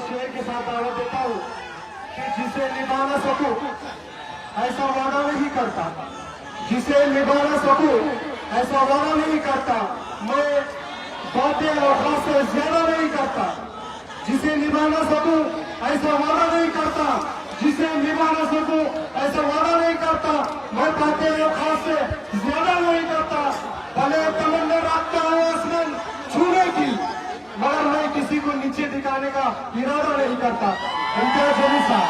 शेर के साथ दावत देता हूँ कि जिसे निभा न सकूं ऐसा वादा नहीं करता, जिसे निभा न सकूं ऐसा वादा नहीं करता, मैं बातें और खासे ज्यादा नहीं करता, जिसे निभा न सकूं ऐसा वादा नहीं करता, जिसे निभा न सकूं ऐसा वादा नहीं करता, मैं बातें और खासे ज्यादा नहीं करता। भले तमन्ना रखता हूं आसमान छूने की, मगर मैं किसी को नीचे दिखाने का इरादा नहीं करता। इम्तियाज अली साहब।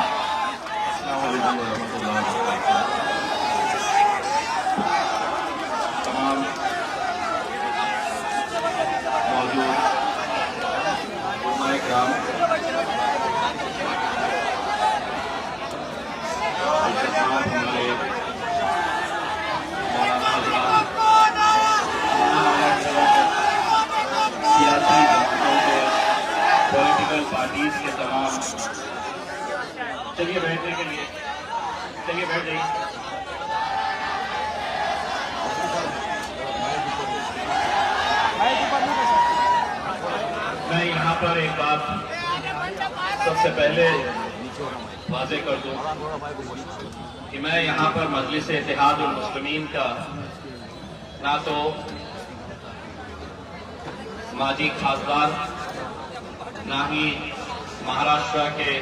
तमाम मौजूद उलमाए किराम, हमारे सियासी जमातों के, पॉलिटिकल पार्टीज के तमाम, चलिए बैठने के लिए, चलिए बैठ जाइए। मैं यहाँ पर एक बात सबसे पहले वाज़ेह कर दूं कि मैं यहाँ पर मजलिस इत्तेहादुल मुस्लिमीन का ना तो माजी खासदार, ना ही महाराष्ट्र के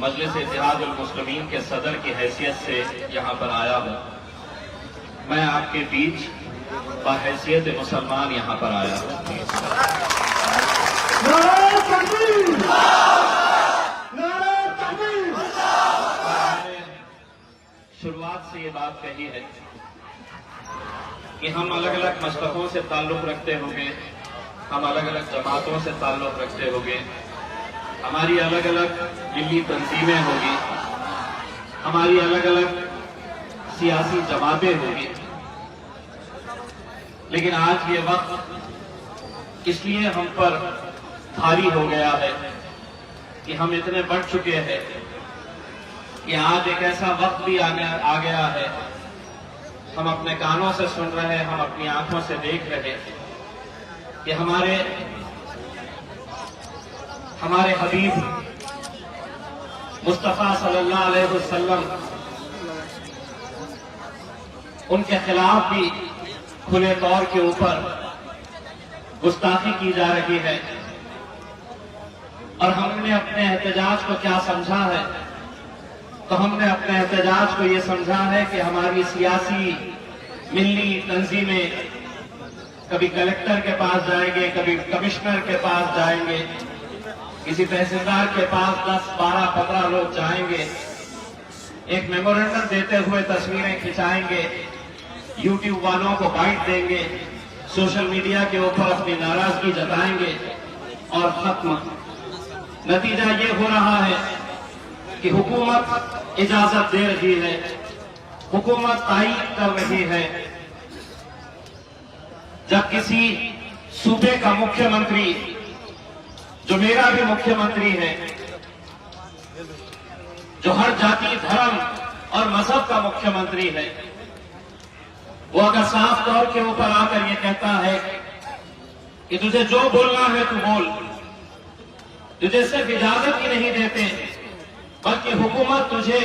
मजलिस इत्तेहादुल मुस्लिमीन के सदर की हैसियत से यहाँ पर आया हूँ। मैं आपके बीच बहैसियत मुसलमान यहाँ पर आया हूँ। शुरुआत से ये बात कही है कि हम अलग अलग मसलकों से ताल्लुक़ रखते होंगे, हम अलग अलग जमातों से ताल्लुक़ रखते होंगे, हमारी अलग अलग दिल्ली तंजीमें होगी, हमारी अलग अलग सियासी जमातें होगी, लेकिन आज ये वक्त इसलिए हम पर भारी हो गया है कि हम इतने बढ़ चुके हैं कि आज एक ऐसा वक्त भी आ गया है, हम अपने कानों से सुन रहे हैं, हम अपनी आंखों से देख रहे हैं कि हमारे हबीब मुस्तफा सल्लल्लाहु अलैहि वसल्लम, उनके खिलाफ भी खुले तौर के ऊपर गुस्ताखी की जा रही है। और हमने अपने एहतजाज को क्या समझा है, तो हमने अपने एहतजाज को ये समझा है कि हमारी सियासी मिल्ली तंजीमें कभी कलेक्टर के पास जाएंगे, कभी कमिश्नर के पास जाएंगे, किसी तहसीलदार के पास 10, 12, 15 लोग जाएंगे, एक मेमोरेंडम देते हुए तस्वीरें खिंचाएंगे, यूट्यूब वालों को बाइट देंगे, सोशल मीडिया के ऊपर अपनी नाराजगी जताएंगे और खत्म। नतीजा ये हो रहा है कि हुकूमत इजाजत दे रही है, हुकूमत तायीद कर रही है। जब किसी सूबे का मुख्यमंत्री, जो मेरा भी मुख्यमंत्री है, जो हर जाति, धर्म और मजहब का मुख्यमंत्री है, वो अगर साफ तौर के ऊपर आकर ये कहता है कि तुझे जो बोलना है तू बोल, तुझे सिर्फ इजाजत ही नहीं देते बल्कि हुकूमत तुझे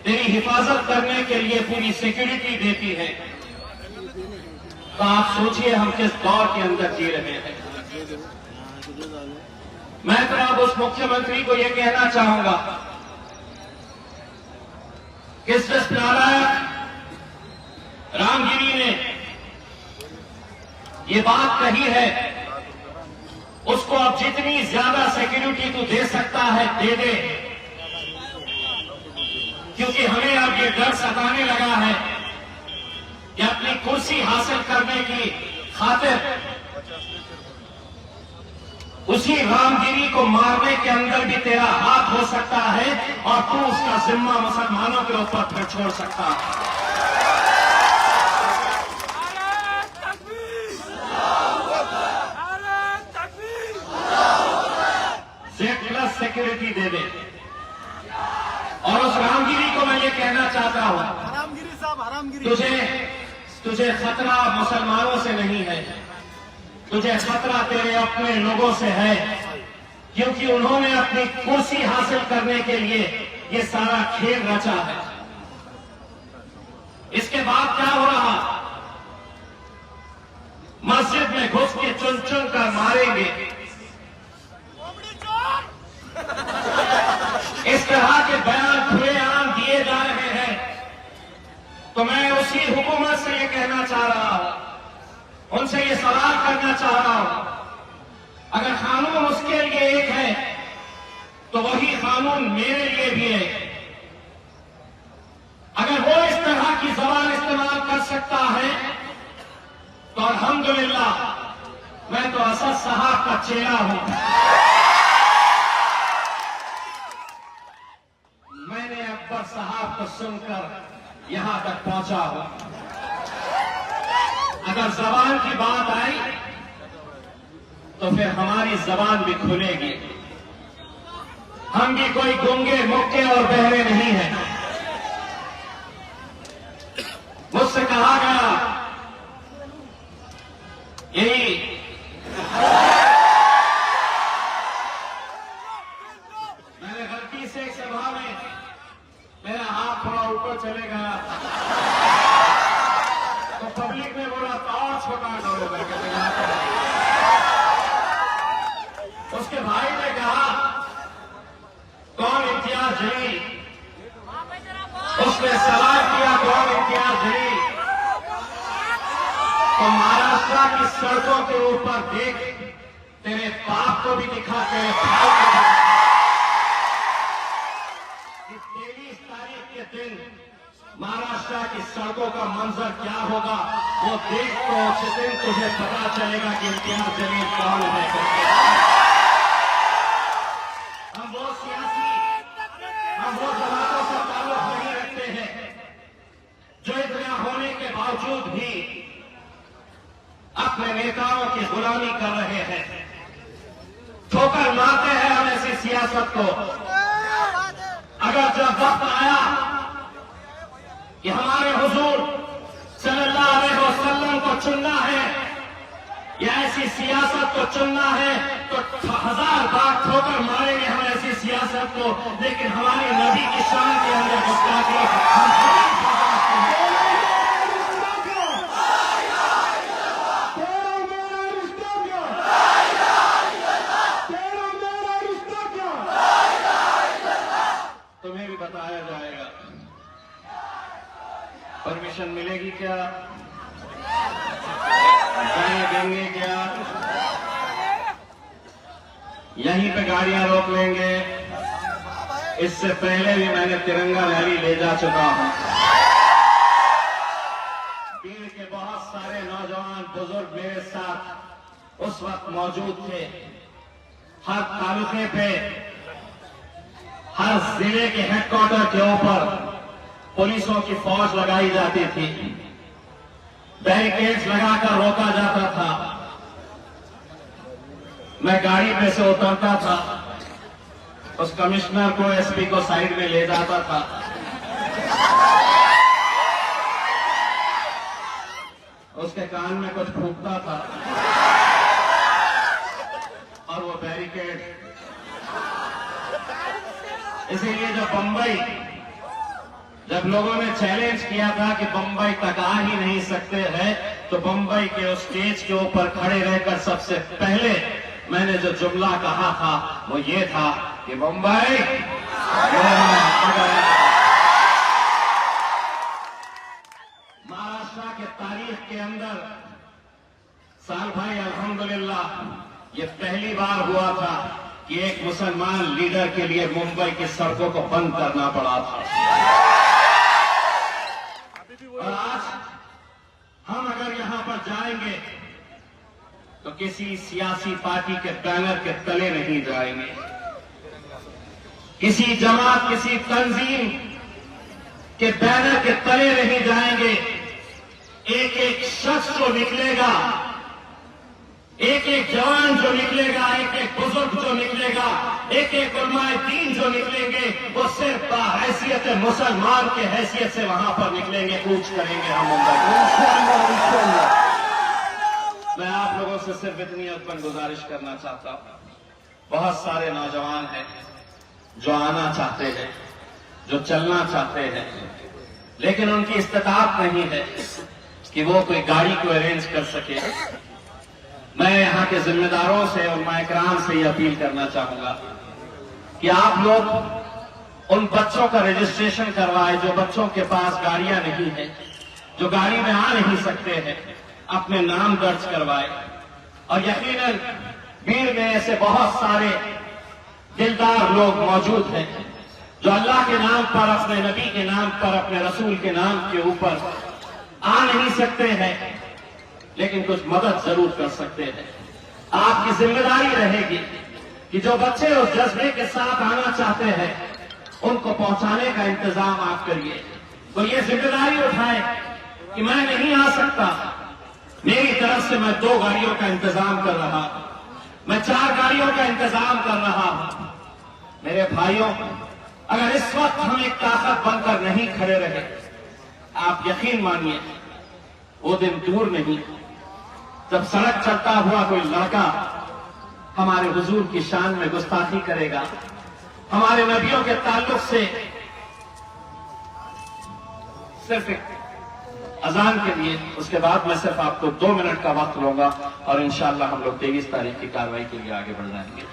तेरी हिफाजत करने के लिए पूरी सिक्योरिटी देती है, तो आप सोचिए हम किस दौर के अंदर जी रहे हैं। मैं तो अब उस मुख्यमंत्री को यह कहना चाहूंगा कि जिस नारायण रामगिरी ने ये बात कही है, उसको अब जितनी ज्यादा सिक्योरिटी तू दे सकता है दे दे, क्योंकि हमें अब ये डर सताने लगा है कि अपनी कुर्सी हासिल करने की खातिर उसी रामगिरी को मारने के अंदर भी तेरा हाथ हो सकता है और तू उसका जिम्मा मुसलमानों के ऊपर फिर छोड़ सकता है। सिक्योरिटी दे दे। और उस रामगिरी को मैं ये कहना चाहता हूं, हरामगिरी साहब, हरामगिरी, तुझे खतरा मुसलमानों से नहीं है, तुझे खतरा तेरे अपने लोगों से है क्योंकि उन्होंने अपनी कुर्सी हासिल करने के लिए ये सारा खेल रचा है। इसके बाद क्या हो रहा, मस्जिद में घुस के चुन चुन कर मारेंगे। इस तरह के बयान खुलेआम दिए जा रहे हैं। तो मैं उसी हुकूमत से ये कहना चाह रहा हूं, उनसे ये सवाल करना चाह रहा हूं, अगर कानून उसके लिए एक है तो वही कानून मेरे लिए भी है। अगर वो इस तरह की जबान इस्तेमाल कर सकता है तो अल्हम्दुलिल्लाह, मैं तो असद साहब का चेला हूं। मैंने अकबर साहब को सुनकर यहां तक पहुंचा हूं। अगर जबान की बात आई तो फिर हमारी जबान भी खुलेगी। हम भी कोई गूंगे, मुक्के और बहरे नहीं हैं। मुझसे कहा गया यही मैंने गलती से एक सभा में मेरा हाथ थोड़ा ऊपर चले गया तो पब्लिक ने बोला तो और छोटा करो। उसके भाई ने कहा कौन इम्तियाज जलील, उसने सवाल किया कौन इम्तियाज जलील, तो महाराष्ट्र की सड़कों के ऊपर देख, तेरे बाप को भी दिखा, तेरे भाई को भी दिखा। 23 तारीख के दिन महाराष्ट्र की सड़कों का मंजर क्या होगा वो देख, तो उस दिन तुझे पता चलेगा कि इम्तियाज जलील कौन है। हम वो सियासी, हम वो जमातों से ताल्लुक नहीं रखते हैं जो इतना होने के बावजूद भी अपने नेताओं की गुलामी कर रहे हैं। ठोकर मारते हैं हम ऐसी सियासत को। अगर जब वक्त आया कि हमारे हुजूर सल्लल्लाहु अलैहि वसल्लम को चुनना है या ऐसी सियासत को चुनना है तो 1000 बार ठोकर मारेंगे हम ऐसी सियासत को, लेकिन हमारे नबी की शान के अंदर गुस्ताखी हम तुम्हें भी बताया जाएगा। परमिशन मिलेगी क्या, जाने देंगे क्या, यहीं पे गाड़ियां रोक लेंगे? इससे पहले भी मैंने तिरंगा रैली ले जा चुका हूं। भीड़ के बहुत सारे नौजवान बुजुर्ग मेरे साथ उस वक्त मौजूद थे। हर तालुके पे, हर जिले के हेडक्वार्टर के ऊपर पुलिसों की फौज लगाई जाती थी, बैरिकेड्स लगाकर रोका जाता था। मैं गाड़ी में से उतरता था, उस कमिश्नर को, एसपी को साइड में ले जाता था। उसके कान में कुछ फूंकता था और वो बैरिकेड। इसीलिए जब लोगों ने चैलेंज किया था कि बंबई तक आ ही नहीं सकते हैं, तो बंबई के उस स्टेज के ऊपर खड़े रहकर सबसे पहले मैंने जो जुमला कहा था वो ये था कि बंबई महाराष्ट्र के तारीख के अंदर साल भाई अल्हम्दुलिल्लाह ये पहली बार हुआ था कि एक मुसलमान लीडर के लिए मुंबई की सड़कों को बंद करना पड़ा था। और आज हम अगर यहां पर जाएंगे तो किसी सियासी पार्टी के बैनर के तले नहीं जाएंगे, किसी जमात, किसी तंजीम के बैनर के तले नहीं जाएंगे। एक एक शख्स जो निकलेगा, एक एक जवान जो निकलेगा, एक एक बुजुर्ग जो निकलेगा, एक एक उलमाए दीन जो निकलेंगे, वो सिर्फ हैसियत मुसलमान के हैसियत से वहां पर निकलेंगे, कूच करेंगे हम मुंबई। मैं आप लोगों से सिर्फ इतनी अपन गुजारिश करना चाहता हूं, बहुत सारे नौजवान हैं जो आना चाहते हैं, जो चलना चाहते हैं, लेकिन उनकी इस्तिताअत नहीं है कि वो कोई गाड़ी को अरेंज कर सके। मैं यहां के जिम्मेदारों से और माइकराम से ये अपील करना चाहूंगा कि आप लोग उन बच्चों का रजिस्ट्रेशन करवाए जो बच्चों के पास गाड़ियां नहीं है, जो गाड़ी में आ नहीं सकते हैं, अपने नाम दर्ज करवाए। और यकीनन भीड़ में ऐसे बहुत सारे दिलदार लोग मौजूद हैं जो अल्लाह के नाम पर, अपने नबी के नाम पर, अपने रसूल के नाम के ऊपर आ नहीं सकते हैं, लेकिन कुछ मदद जरूर कर सकते हैं। आपकी जिम्मेदारी रहेगी कि जो बच्चे उस जज्बे के साथ आना चाहते हैं उनको पहुंचाने का इंतजाम आप करिए। तो ये जिम्मेदारी उठाए कि मैं नहीं आ सकता, मेरी तरफ से मैं 2 गाड़ियों का इंतजाम कर रहा, मैं 4 गाड़ियों का इंतजाम कर रहा हूं। मेरे भाइयों, अगर इस वक्त हम एक ताकत बनकर नहीं खड़े रहे, आप यकीन मानिए वो दिन दूर नहीं जब सड़क चलता हुआ कोई लड़का हमारे हुजूर की शान में गुस्ताखी करेगा, हमारे नबियों के ताल्लुक से सिर्फ एक अजान के लिए, उसके बाद मैं सिर्फ आपको 2 मिनट का वक्त लूंगा और इंशाअल्लाह हम लोग 23 तारीख की कार्रवाई के लिए आगे बढ़ जाएंगे।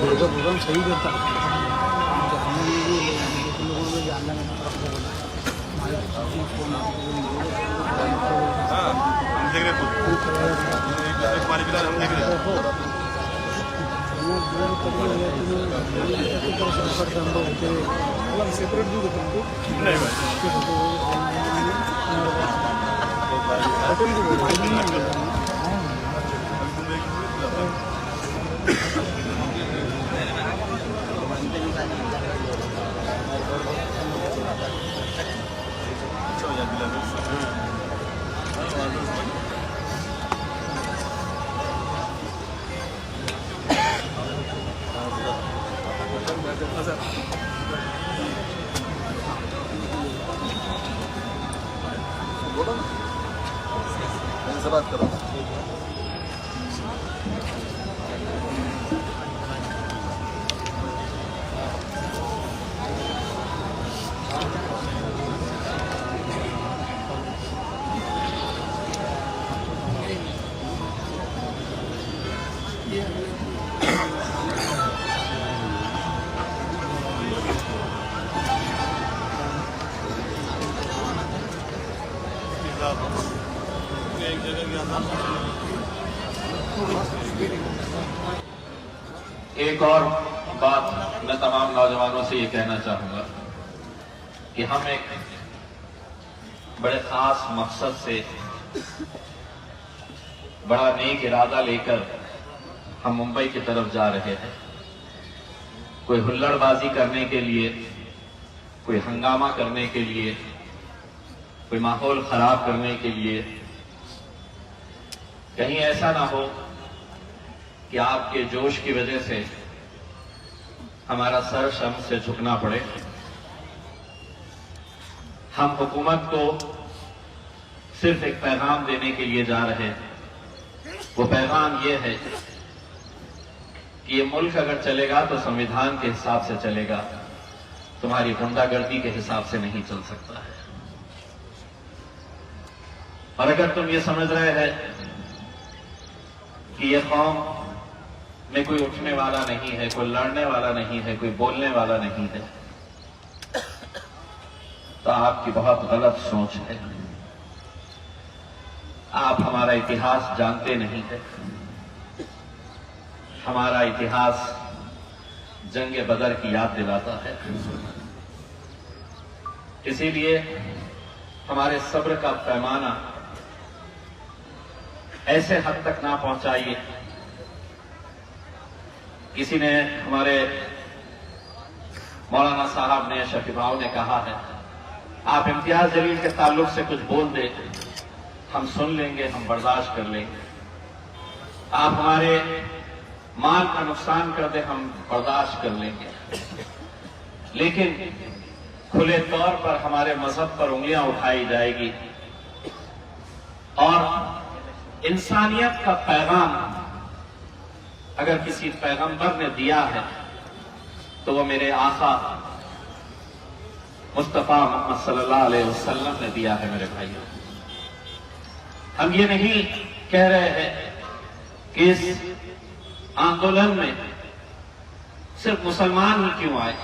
प्रोग्राम सही करता लोगों को जानना सेपरेट बात करो। एक और बात मैं तमाम नौजवानों से ये कहना चाहूंगा कि हम एक बड़े खास मकसद से, बड़ा नेक इरादा लेकर हम मुंबई की तरफ जा रहे हैं। कोई हुल्लड़बाजी करने के लिए, कोई हंगामा करने के लिए, कोई माहौल खराब करने के लिए, कहीं ऐसा ना हो कि आपके जोश की वजह से हमारा सर शर्म से झुकना पड़े। हम हुकूमत को सिर्फ एक पैगाम देने के लिए जा रहे हैं। वो पैगाम ये है कि ये मुल्क अगर चलेगा तो संविधान के हिसाब से चलेगा, तुम्हारी गुंडागर्दी के हिसाब से नहीं चल सकता है। और अगर तुम ये समझ रहे हैं कि ये कौम में कोई उठने वाला नहीं है, कोई लड़ने वाला नहीं है, कोई बोलने वाला नहीं है, तो आपकी बहुत गलत सोच है। आप हमारा इतिहास जानते नहीं है। हमारा इतिहास जंग बदर की याद दिलाता है। इसीलिए हमारे सब्र का पैमाना ऐसे हद तक ना पहुंचाइए। किसी ने, हमारे मौलाना साहब ने, शफीभाव ने कहा है, आप इम्तियाज जलील के ताल्लुक से कुछ बोल दे, हम सुन लेंगे, हम बर्दाश्त कर लेंगे। आप हमारे माल का नुकसान कर दे, हम बर्दाश्त कर लेंगे। लेकिन खुले तौर पर हमारे मजहब पर उंगलियां उठाई जाएगी और इंसानियत का पैगाम अगर किसी पैगंबर ने दिया है तो वो मेरे आका मुस्तफा मोहम्मद सल्लल्लाहु अलैहि वसल्लम ने दिया है। मेरे भाइयों, हम ये नहीं कह रहे हैं कि इस आंदोलन में सिर्फ मुसलमान ही क्यों आए,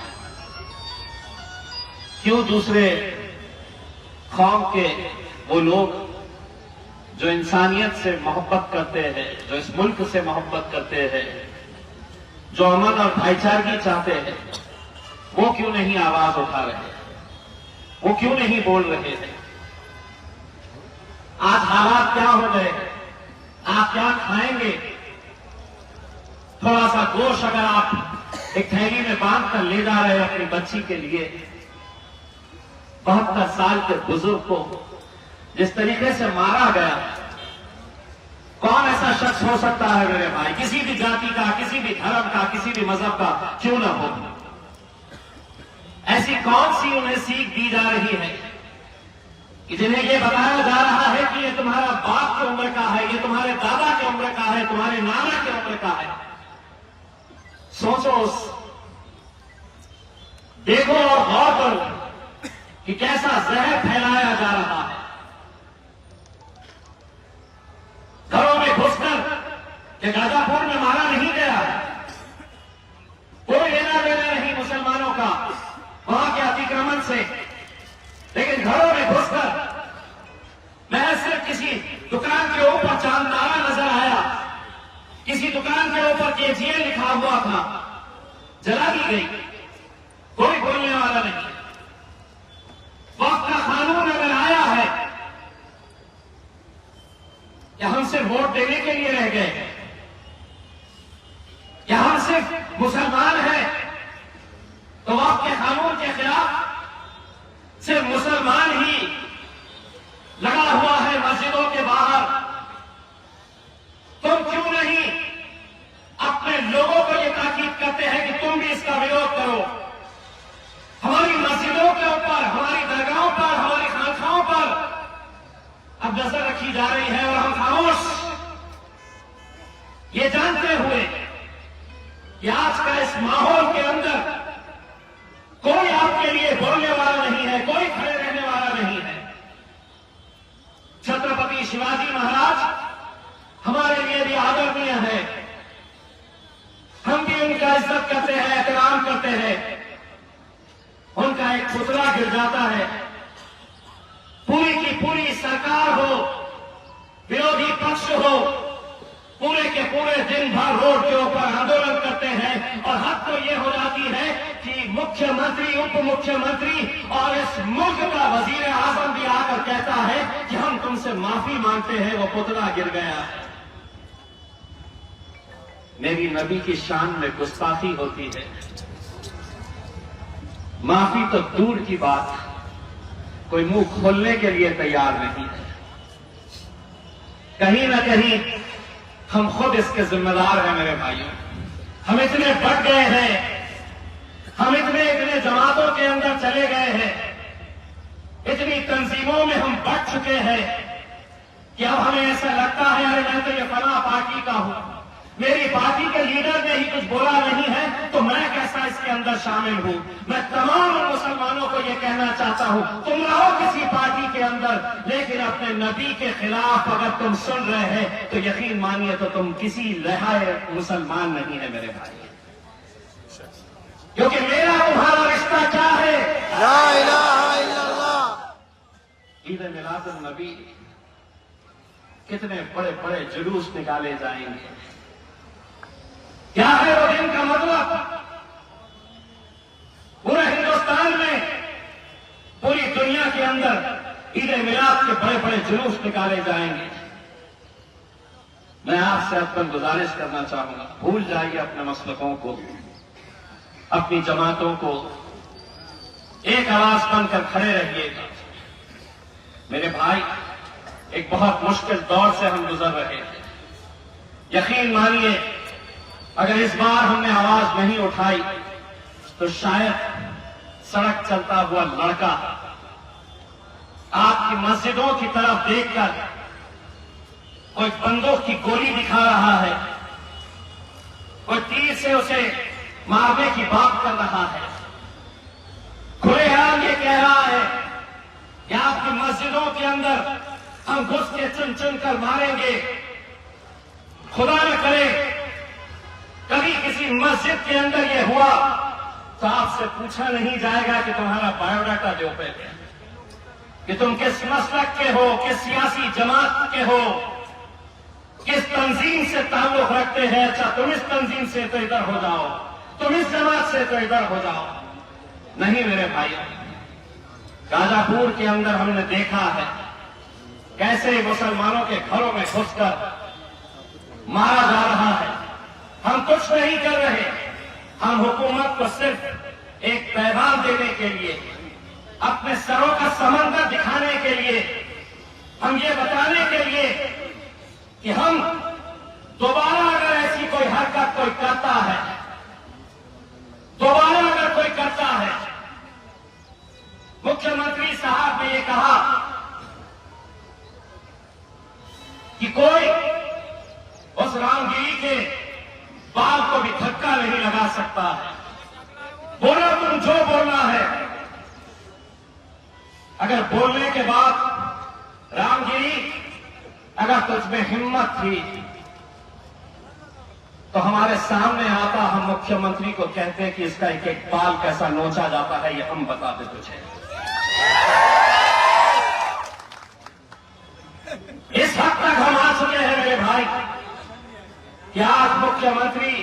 क्यों दूसरे कौम के वो लोग जो इंसानियत से मोहब्बत करते हैं, जो इस मुल्क से मोहब्बत करते हैं, जो अमन और भाईचारगी चाहते हैं, वो क्यों नहीं आवाज उठा रहे, वो क्यों नहीं बोल रहे हैं। आज हालात क्या हो गए, आप क्या खाएंगे? थोड़ा सा गोश्त अगर आप एक थैली में बांध कर ले जा रहे हैं अपनी बच्ची के लिए, 72 साल के बुजुर्ग को जिस तरीके से मारा गया, कौन ऐसा शख्स हो सकता है मेरे भाई, किसी भी जाति का, किसी भी धर्म का, किसी भी मजहब का क्यों ना हो, ऐसी कौन सी उन्हें सीख दी जा रही है कि जिन्हें यह बताया जा रहा है कि ये तुम्हारा बाप की उम्र का है, ये तुम्हारे दादा की उम्र का है, तुम्हारे नाना की उम्र का है। सोचो, देखो और गौर करो कि कैसा जहर फैलाया जा रहा है। घरों में घुसकर ये गाजापुर में मारा नहीं गया, कोई लेना देना नहीं मुसलमानों का वहां के अतिक्रमण से, लेकिन घरों में घुसकर मैं सिर्फ किसी दुकान के ऊपर चांदतारा नजर आया, किसी दुकान के ऊपर केजीएल लिखा हुआ था, जला दी गई, कोई बोलने वाला नहीं। वक्त का कानून अगर आया है या हम सिर्फ वोट देने के लिए रह गए, या हम सिर्फ मुसलमान हैं तो वक्त के कानून के खिलाफ सिर्फ मुसलमान ही लगा हुआ है मस्जिदों के बाहर, तुम क्यों नहीं अपने लोगों को यह ताकीद करते हैं कि तुम भी इसका विरोध करो। हमारी मस्जिदों के ऊपर, हमारी दरगाहों पर, हमारी खानखाओं पर अब नजर रखी जा रही है और हम खामोश, ये जानते हुए कि आज का इस माहौल के अंदर कोई आपके लिए बोलने वाला नहीं है, कोई खड़े रहने वाला नहीं है। छत्रपति शिवाजी महाराज हमारे लिए भी आदरणीय है, हम भी उनका इज्जत करते हैं, एहतराम करते हैं। उनका एक पुतला गिर जाता है, पूरी की पूरी सरकार हो, विरोधी पक्ष हो, पूरे के पूरे दिन भर रोड के ऊपर आंदोलन करते हैं और हद तो ये हो जाती है कि मुख्यमंत्री, उप मुख्यमंत्री और इस मुल्क का वजीर आजम भी आकर कहता है कि हम तुमसे माफी मांगते हैं, वो पुतला गिर गया है। मेरी नबी की शान में गुस्ताखी होती है, माफी तो दूर की बात, कोई मुंह खोलने के लिए तैयार नहीं है। कहीं ना कहीं हम खुद इसके जिम्मेदार हैं मेरे भाइयों। हम इतने बढ़ गए हैं हम इतने इतने जमातों के अंदर चले गए हैं, इतनी तंजीमों में हम बढ़ चुके हैं कि अब हमें ऐसा लगता है अरे मैं तो ये फला पार्टी का हूं, मेरी पार्टी के लीडर ने ही कुछ बोला नहीं है तो मैं कैसा इसके अंदर शामिल हूं। मैं तमाम मुसलमानों को ये कहना चाहता हूं, तुम रहो किसी पार्टी के अंदर, लेकिन अपने नबी के खिलाफ अगर तुम सुन रहे हैं तो यकीन मानिए तो तुम किसी लहाए मुसलमान नहीं है मेरे भाई, क्योंकि मेरा तुम्हारा रिश्ता क्या है। ला इलाहा इल्लल्लाह। ईद मिलादुन नबी कितने बड़े बड़े जुलूस निकाले जाएंगे, क्या है वो दिन का मतलब। पूरे हिंदुस्तान में, पूरी दुनिया के अंदर ईद मिलाद के बड़े बड़े जुलूस निकाले जाएंगे। मैं आपसे अपन गुजारिश करना चाहूंगा, भूल जाइए अपने मसलकों को, अपनी जमातों को, एक आवाज बनकर खड़े रहिएगा। मेरे भाई, एक बहुत मुश्किल दौर से हम गुजर रहे हैं। यकीन मानिए अगर इस बार हमने आवाज नहीं उठाई तो शायद सड़क चलता हुआ लड़का आपकी मस्जिदों की तरफ देखकर कोई बंदूक की गोली दिखा रहा है, कोई तीर से उसे मारने की बात कर रहा है, खुलेआम ये कह रहा है कि आपकी मस्जिदों के अंदर हम घुस के चुन चुन कर मारेंगे। खुदा न करे कभी किसी मस्जिद के अंदर ये हुआ तो आपसे पूछा नहीं जाएगा कि तुम्हारा बायोडाटा दो पहले, कि तुम किस मसलक के हो, किस सियासी जमात के हो, किस तंजीम से ताल्लुक रखते हैं। अच्छा, तुम इस तंजीम से तो इधर हो जाओ, तुम इस जमात से तो इधर हो जाओ। नहीं मेरे भाई, गाजापुर के अंदर हमने देखा है कैसे मुसलमानों के घरों में घुसकर मारा जा रहा है। हम कुछ नहीं कर रहे, हम हुकूमत को सिर्फ एक पैगाम देने के लिए, अपने सरों का समंदर दिखाने के लिए, हम ये बताने के लिए कि हम दोबारा अगर ऐसी कोई हरकत कोई करता है, दोबारा अगर कोई करता है। मुख्यमंत्री साहब ने ये कहा कि कोई उस रामगिरी के बाल को भी धक्का नहीं लगा सकता है। बोलो तुम जो बोलना है, अगर बोलने के बाद रामगिरी अगर तुझमें हिम्मत थी तो हमारे सामने आता, हम मुख्यमंत्री को कहते कि इसका एक एक बाल कैसा नोचा जाता है ये हम बता दे तुझे। इस हद तक हम आ चुके हैं मेरे भाई कि आज मुख्यमंत्री,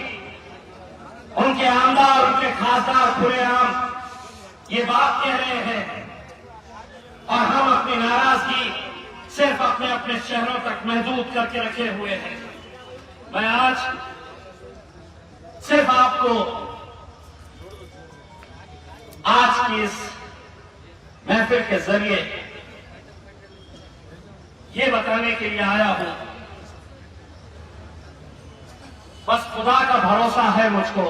उनके आमदार, उनके खासदार खुलेआम ये बात कह रहे हैं और हम अपनी नाराजगी सिर्फ अपने अपने शहरों तक महदूद करके रखे हुए हैं। मैं आज सिर्फ आपको आज की इस महफिल के जरिए ये बताने के लिए आया हूं, बस खुदा का भरोसा है मुझको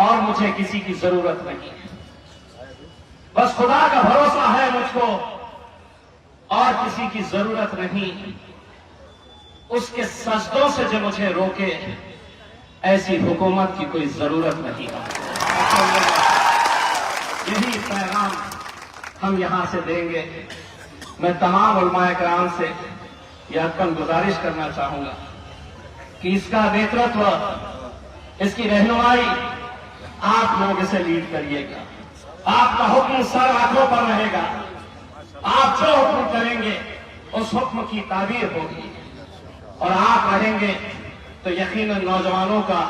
और मुझे किसी की जरूरत नहीं है। बस खुदा का भरोसा है मुझको और किसी की जरूरत नहीं। उसके सजदों से जो मुझे रोके ऐसी हुकूमत की कोई जरूरत नहीं है। यही पैगाम हम यहां से देंगे। मैं तमाम उलमाए कराम से यह अक्कन गुजारिश करना चाहूंगा कि इसका नेतृत्व, इसकी रहनुमाई आप लोग इसे लीड करिएगा। आपका हुक्म सर आंखों पर रहेगा। आप जो हुक्म करेंगे उस हुक्म की ताबीर होगी और आप रहेंगे तो यकीनन नौजवानों का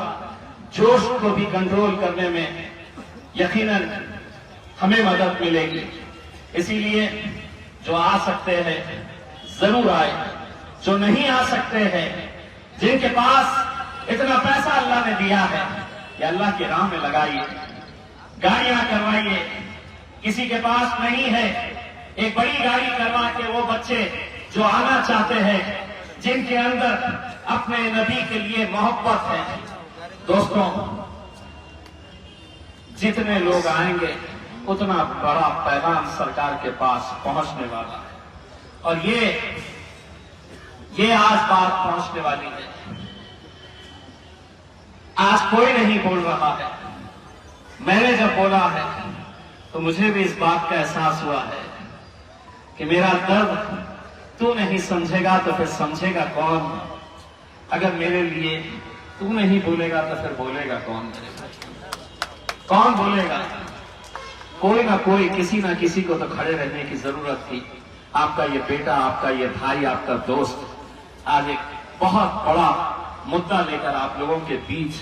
जोश को भी कंट्रोल करने में यकीनन हमें मदद मिलेगी। इसीलिए जो आ सकते हैं जरूर आए, जो नहीं आ सकते हैं, जिनके पास इतना पैसा अल्लाह ने दिया है, ये अल्लाह की राह में लगाइए, गाड़ियां करवाइए। किसी के पास नहीं है, एक बड़ी गाड़ी करवा के वो बच्चे जो आना चाहते हैं, जिनके अंदर अपने नबी के लिए मोहब्बत है। दोस्तों, जितने लोग आएंगे उतना बड़ा पैगाम सरकार के पास पहुंचने वाला है। और ये आज बात पहुंचने वाली है। आज कोई नहीं बोल रहा है, मैंने जब बोला है तो मुझे भी इस बात का एहसास हुआ है कि मेरा दर्द तू नहीं समझेगा तो फिर समझेगा कौन? अगर मेरे लिए तू नहीं बोलेगा तो फिर बोलेगा कौन? मेरे भाई कौन बोलेगा? कोई ना कोई, किसी ना किसी को तो खड़े रहने की जरूरत थी। आपका ये बेटा, आपका ये भाई, आपका दोस्त आज एक बहुत बड़ा मुद्दा लेकर आप लोगों के बीच,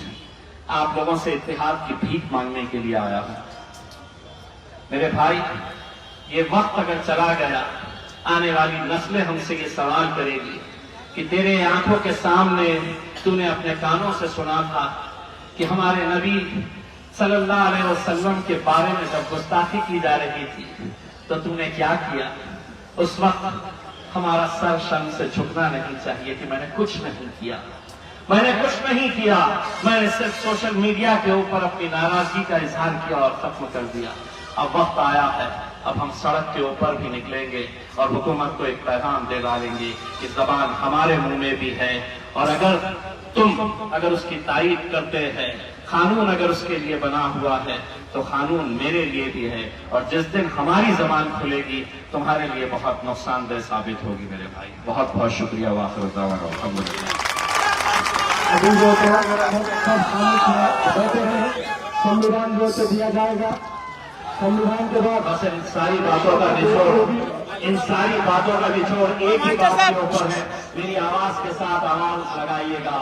आप लोगों से इत्तेहाद की भीख मांगने के लिए आया हूं। मेरे भाई, ये वक्त अगर चला गया, आने वाली नस्लें हमसे ये सवाल करेगी कि तेरे आंखों के सामने तूने अपने कानों से सुना था कि हमारे नबी सल्लल्लाहु अलैहि वसल्लम के बारे में जब गुस्ताखी की जा रही थी तो तूने क्या किया? उस वक्त हमारा सर शर्म से झुकना नहीं चाहिए कि मैंने कुछ नहीं किया, मैंने कुछ नहीं किया, मैंने सिर्फ सोशल मीडिया के ऊपर अपनी नाराजगी का इजहार किया और खत्म कर दिया। अब वक्त आया है, अब हम सड़क के ऊपर भी निकलेंगे और हुकूमत को एक पैगाम दे डालेंगे कि जबान हमारे मुंह में भी है, और अगर उसकी तारीफ करते हैं, कानून अगर उसके लिए बना हुआ है तो कानून मेरे लिए भी है। और जिस दिन हमारी जबान खुलेगी तुम्हारे लिए बहुत नुकसानदेह साबित होगी मेरे भाई। बहुत बहुत शुक्रिया। वाखिर दावाना अल्हम्दुलिल्लाह। अभी जो सब खामोश हैं, बैठे हैं, संविधान जो से दिया जाएगा। संविधान के बाद बस इन सारी बातों का निचोड़ एक ही बात के ऊपर है। मेरी आवाज के साथ आवाज लगाइएगा,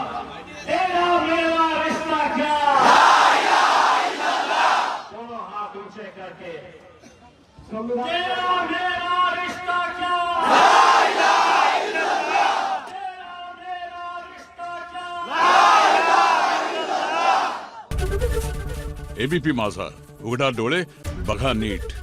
तेरा मेरा रिश्ता क्या? दोनों हाथ ऊंचे करके, संविधान तेरा मेरा रिश्ता क्या? तेरा मेरा रिश्ता क्या? एबीपी माझा, उघडा डोळे बघा नीट.